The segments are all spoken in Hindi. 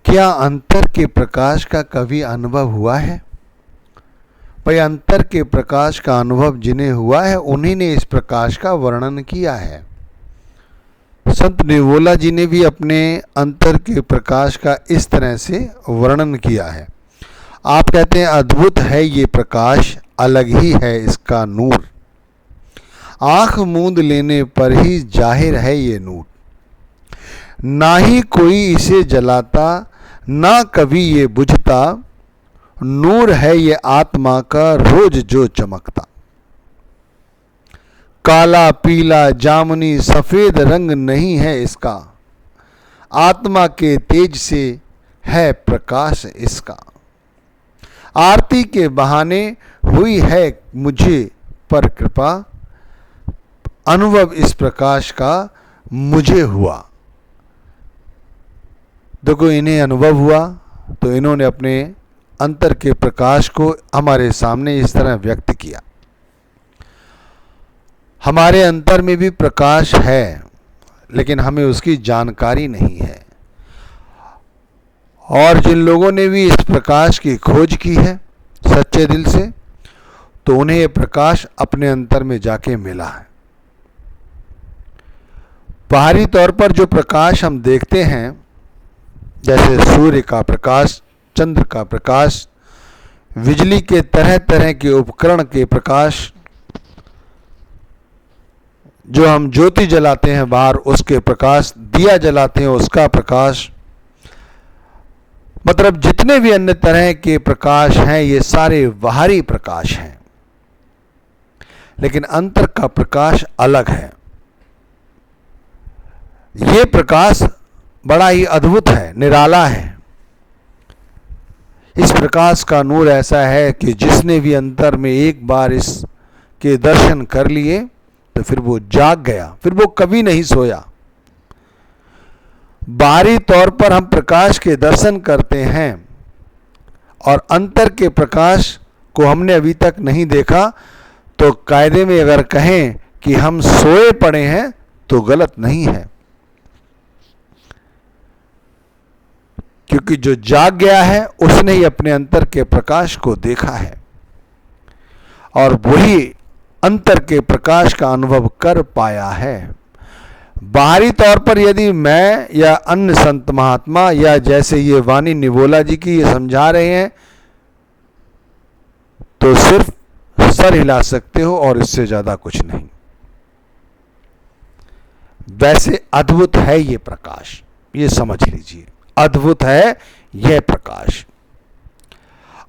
क्या अंतर के प्रकाश का कभी अनुभव हुआ है? भाई, अंतर के प्रकाश का अनुभव जिन्हें हुआ है उन्हीं ने इस प्रकाश का वर्णन किया है। संत निवोला जी ने भी अपने अंतर के प्रकाश का इस तरह से वर्णन किया है। आप कहते हैं अद्भुत है ये प्रकाश, अलग ही है इसका नूर, आंख मूंद लेने पर ही जाहिर है ये नूर, ना ही कोई इसे जलाता ना कभी ये बुझता, नूर है ये आत्मा का रोज जो चमकता। काला पीला जामुनी सफेद रंग नहीं है इसका, आत्मा के तेज से है प्रकाश इसका। आरती के बहाने हुई है मुझे पर कृपा, अनुभव इस प्रकाश का मुझे हुआ। देखो, इन्हें अनुभव हुआ तो इन्होंने अपने अंतर के प्रकाश को हमारे सामने इस तरह व्यक्त किया। हमारे अंतर में भी प्रकाश है, लेकिन हमें उसकी जानकारी नहीं है। और जिन लोगों ने भी इस प्रकाश की खोज की है सच्चे दिल से, तो उन्हें यह प्रकाश अपने अंतर में जाके मिला है। बाहरी तौर पर जो प्रकाश हम देखते हैं, जैसे सूर्य का प्रकाश, चंद्र का प्रकाश, बिजली के तरह तरह के उपकरण के प्रकाश, जो हम ज्योति जलाते हैं बाहर उसके प्रकाश, दिया जलाते हैं उसका प्रकाश, मतलब जितने भी अन्य तरह के प्रकाश हैं ये सारे बाहरी प्रकाश हैं। लेकिन अंतर का प्रकाश अलग है। ये प्रकाश बड़ा ही अद्भुत है, निराला है। इस प्रकाश का नूर ऐसा है कि जिसने भी अंतर में एक बार इसके दर्शन कर लिए तो फिर वो जाग गया, फिर वो कभी नहीं सोया। बाहरी तौर पर हम प्रकाश के दर्शन करते हैं और अंतर के प्रकाश को हमने अभी तक नहीं देखा, तो कायदे में अगर कहें कि हम सोए पड़े हैं तो गलत नहीं है, क्योंकि जो जाग गया है उसने ही अपने अंतर के प्रकाश को देखा है और वही अंतर के प्रकाश का अनुभव कर पाया है। बाहरी तौर पर यदि मैं या अन्य संत महात्मा या जैसे ये वाणी निवोला जी की ये समझा रहे हैं तो सिर्फ सर हिला सकते हो और इससे ज्यादा कुछ नहीं। वैसे अद्भुत है ये प्रकाश, ये समझ लीजिए, अद्भुत है यह प्रकाश,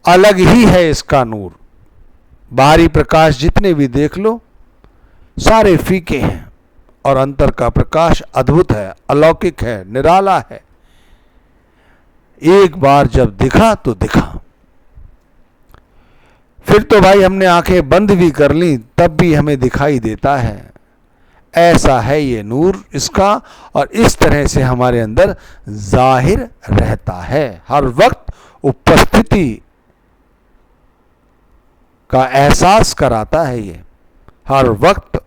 अलग ही है इसका नूर। बाहरी प्रकाश जितने भी देख लो सारे फीके हैं और अंतर का प्रकाश अद्भुत है, अलौकिक है, निराला है। एक बार जब दिखा तो दिखा, फिर तो भाई हमने आंखें बंद भी कर ली तब भी हमें दिखाई देता है। ऐसा है ये नूर इसका, और इस तरह से हमारे अंदर जाहिर रहता है, हर वक्त उपस्थिति का एहसास कराता है। ये हर वक्त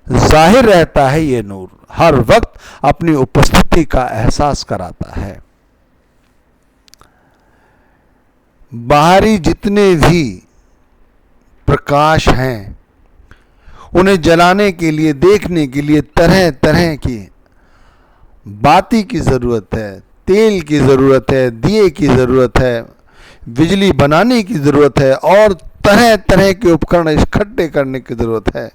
जाहिर रहता है, ये नूर हर वक्त अपनी उपस्थिति का एहसास कराता है। बाहरी जितने भी प्रकाश हैं उन्हें जलाने के लिए, देखने के लिए तरह तरह की बाती की जरूरत है, तेल की जरूरत है, दिए की जरूरत है, बिजली बनाने की जरूरत है और तरह तरह के उपकरण इकट्ठे करने की जरूरत है।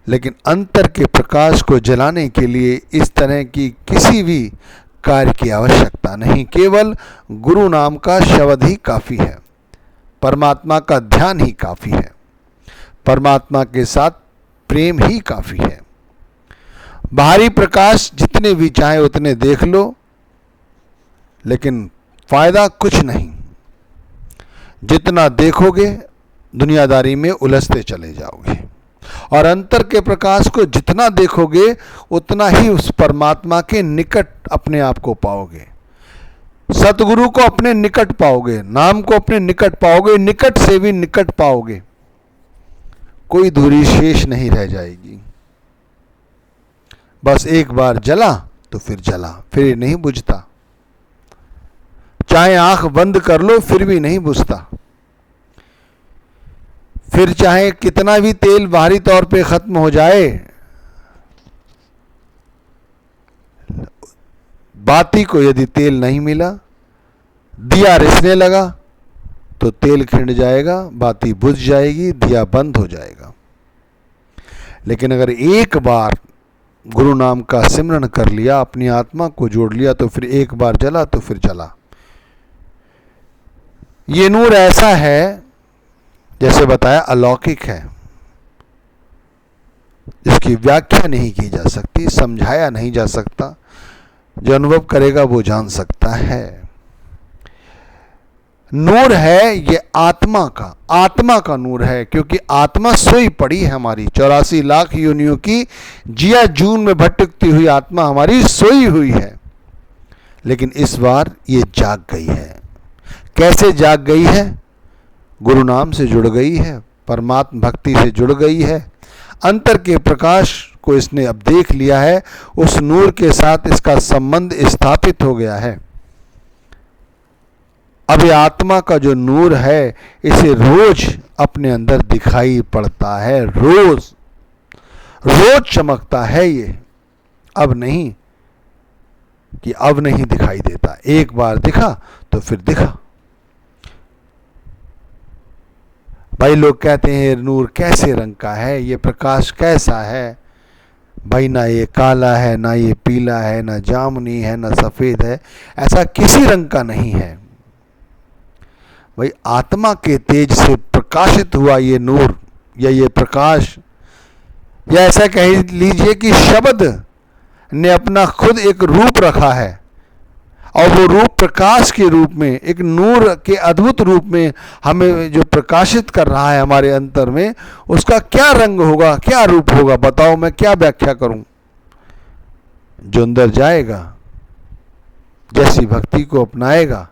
लेकिन अंतर के प्रकाश को जलाने के लिए इस तरह की किसी भी कार्य की आवश्यकता नहीं, केवल गुरु नाम का शब्द ही काफी है, परमात्मा का ध्यान ही काफी है, परमात्मा के साथ प्रेम ही काफी है। बाहरी प्रकाश जितने भी चाहे उतने देख लो, लेकिन फायदा कुछ नहीं। जितना देखोगे दुनियादारी में उलझते चले जाओगे, और अंतर के प्रकाश को जितना देखोगे उतना ही उस परमात्मा के निकट अपने आप को पाओगे, सतगुरु को अपने निकट पाओगे, नाम को अपने निकट पाओगे, निकट से भी निकट पाओगे, कोई दूरी शेष नहीं रह जाएगी। बस एक बार जला तो फिर जला, फिर नहीं बुझता। चाहे आंख बंद कर लो फिर भी नहीं बुझता। फिर चाहे कितना भी तेल बाहरी तौर पे खत्म हो जाए, बाती को यदि तेल नहीं मिला, दिया रिसने लगा तो तेल खिंड जाएगा, बाती बुझ जाएगी, दिया बंद हो जाएगा। लेकिन अगर एक बार गुरु नाम का सिमरन कर लिया, अपनी आत्मा को जोड़ लिया, तो फिर एक बार जला तो फिर जला। ये नूर ऐसा है, जैसे बताया, अलौकिक है, जिसकी व्याख्या नहीं की जा सकती, समझाया नहीं जा सकता। जो अनुभव करेगा वो जान सकता है। नूर है ये आत्मा का नूर है, क्योंकि आत्मा सोई पड़ी है हमारी। 84 लाख योनियों की जिया जून में भटकती हुई आत्मा हमारी सोई हुई है, लेकिन इस बार ये जाग गई है। कैसे जाग गई है? गुरु नाम से जुड़ गई है, परमात्मा भक्ति से जुड़ गई है, अंतर के प्रकाश को इसने अब देख लिया है, उस नूर के साथ इसका संबंध स्थापित हो गया है। अब ये आत्मा का जो नूर है, इसे रोज अपने अंदर दिखाई पड़ता है, रोज चमकता है ये। अब नहीं कि अब नहीं दिखाई देता, एक बार दिखा तो फिर दिखा। भाई लोग कहते हैं नूर कैसे रंग का है, ये प्रकाश कैसा है? भाई ना ये काला है, ना ये पीला है, ना जामुनी है, ना सफेद है, ऐसा किसी रंग का नहीं है। भाई आत्मा के तेज से प्रकाशित हुआ ये नूर या ये प्रकाश, या ऐसा कह लीजिए कि शब्द ने अपना खुद एक रूप रखा है, और वो रूप प्रकाश के रूप में, एक नूर के अद्भुत रूप में हमें जो प्रकाशित कर रहा है हमारे अंतर में, उसका क्या रंग होगा, क्या रूप होगा? बताओ, मैं क्या व्याख्या करूं? जो अंदर जाएगा, जैसी भक्ति को अपनाएगा,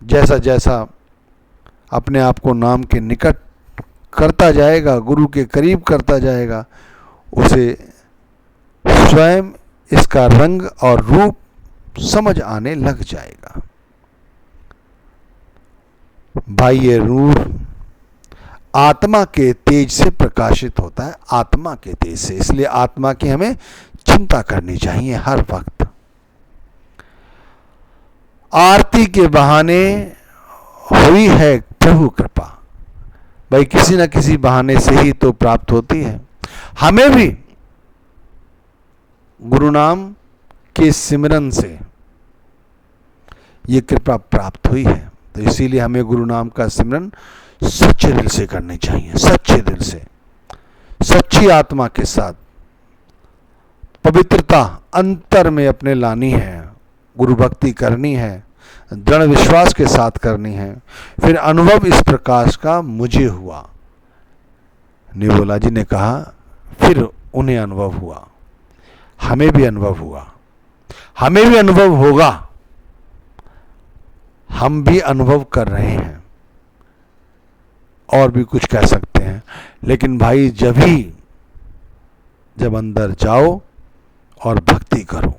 जैसा जैसा अपने आप को नाम के निकट करता जाएगा, गुरु के करीब करता जाएगा, उसे स्वयं इसका रंग और रूप समझ आने लग जाएगा। भाई ये नूर आत्मा के तेज से प्रकाशित होता है, आत्मा के तेज से। इसलिए आत्मा की हमें चिंता करनी चाहिए हर वक्त। आरती के बहाने हुई है प्रभु कृपा, भाई किसी न किसी बहाने से ही तो प्राप्त होती है। हमें भी गुरु नाम के सिमरन से ये कृपा प्राप्त हुई है, तो इसीलिए हमें गुरु नाम का सिमरन सच्चे दिल से करनी चाहिए, सच्चे दिल से, सच्ची आत्मा के साथ। पवित्रता अंतर में अपने लानी है, गुरु भक्ति करनी है, दृढ़ विश्वास के साथ करनी है। फिर अनुभव इस प्रकाश का मुझे हुआ। निवोला जी ने कहा फिर उन्हें अनुभव हुआ, हमें भी अनुभव हुआ, हमें भी अनुभव होगा, हम भी अनुभव कर रहे हैं, और भी कुछ कह सकते हैं। लेकिन भाई जब अंदर जाओ और भक्ति करो,